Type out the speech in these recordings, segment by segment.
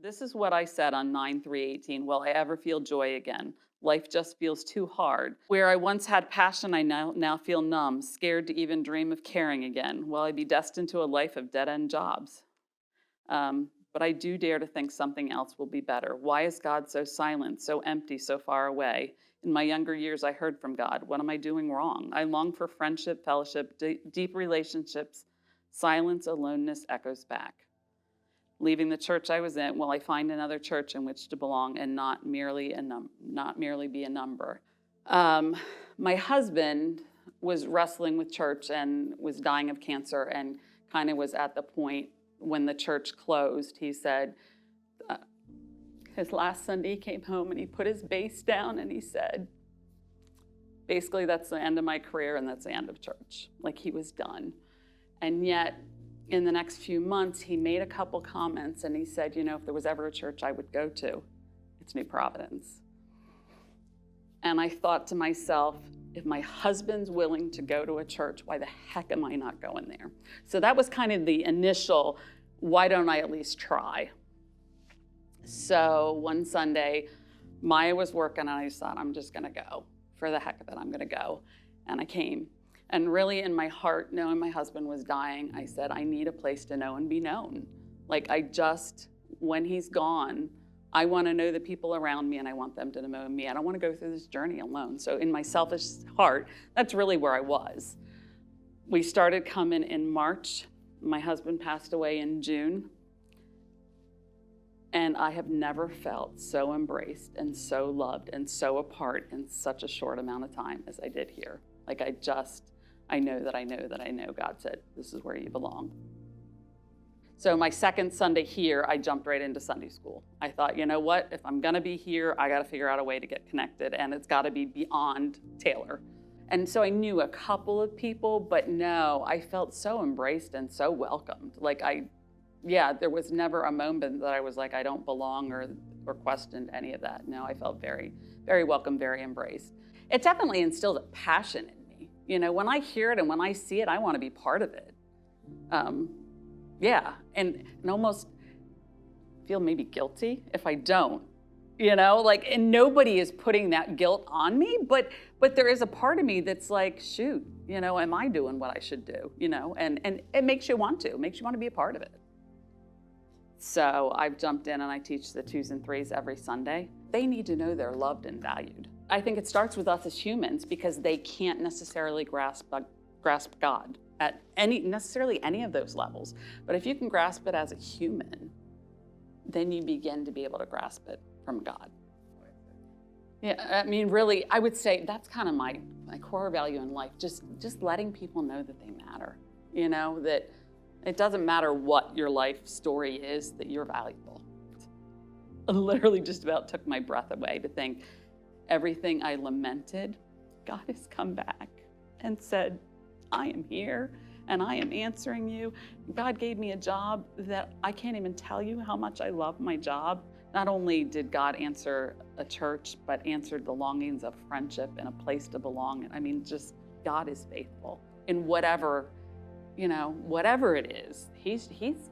This is what I said on 9/3/18. Will I ever feel joy again? Life just feels too hard. Where I once had passion, I now feel numb, scared to even dream of caring again. Will I be destined to a life of dead-end jobs? But I do dare to think something else will be better. Why is God so silent, so empty, so far away? In my younger years, I heard from God. What am I doing wrong? I long for friendship, fellowship, deep relationships. Silence, aloneness echoes back. Leaving the church I was in, will I find another church in which to belong and not merely be a number? My husband was wrestling with church and was dying of cancer, and kind of was at the point when the church closed. He said, his last Sunday he came home and he put his bass down and he said, basically, that's the end of my career and that's the end of church. Like, he was done. And yet, in the next few months, he made a couple comments and he said, if there was ever a church I would go to, it's New Providence. And I thought to myself, if my husband's willing to go to a church, why the heck am I not going there? So that was kind of the initial, why don't I at least try? So one Sunday, Maya was working and I just thought, I'm just gonna go. For the heck of it, I'm gonna go. And I came. And really in my heart, knowing my husband was dying, I said, I need a place to know and be known. Like, when he's gone, I want to know the people around me and I want them to know me. I don't want to go through this journey alone. So in my selfish heart, that's really where I was. We started coming in March. My husband passed away in June. And I have never felt so embraced and so loved and so apart in such a short amount of time as I did here. Like, I know that God said, this is where you belong. So my second Sunday here, I jumped right into Sunday school. I thought, you know what? If I'm gonna be here, I gotta figure out a way to get connected, and it's gotta be beyond Taylor. And so I knew a couple of people, but no, I felt so embraced and so welcomed. Like, there was never a moment that I was like, I don't belong or questioned any of that. No, I felt very, very welcome, very embraced. It definitely instilled a passion in me. When I hear it and when I see it, I want to be part of it. And almost feel maybe guilty if I don't, and nobody is putting that guilt on me, but there is a part of me that's like, shoot, am I doing what I should do, and it makes you want to be a part of it. So I've jumped in and I teach the 2s and 3s every Sunday. They need to know they're loved and valued. I think it starts with us as humans because they can't necessarily grasp God at necessarily any of those levels. But if you can grasp it as a human, then you begin to be able to grasp it from God. Yeah, I mean, really, I would say that's kind of my core value in life, just letting people know that they matter, that it doesn't matter what your life story is, that you're valuable. It literally just about took my breath away to think everything I lamented, God has come back and said, I am here and I am answering you. God gave me a job that I can't even tell you how much I love my job. Not only did God answer a church, but answered the longings of friendship and a place to belong. I mean, just God is faithful in whatever it is. He's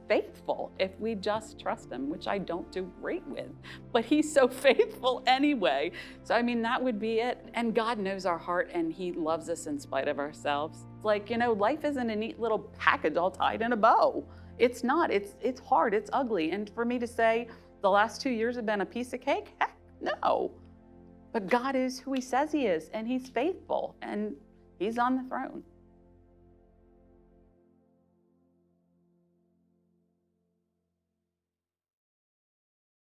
faithful if we just trust him, which I don't do great with, but he's so faithful anyway. So, I mean, that would be it. And God knows our heart and he loves us in spite of ourselves. It's like, life isn't a neat little package all tied in a bow. It's not, it's hard, it's ugly. And for me to say the last 2 years have been a piece of cake, heck no. But God is who he says he is, and he's faithful and he's on the throne.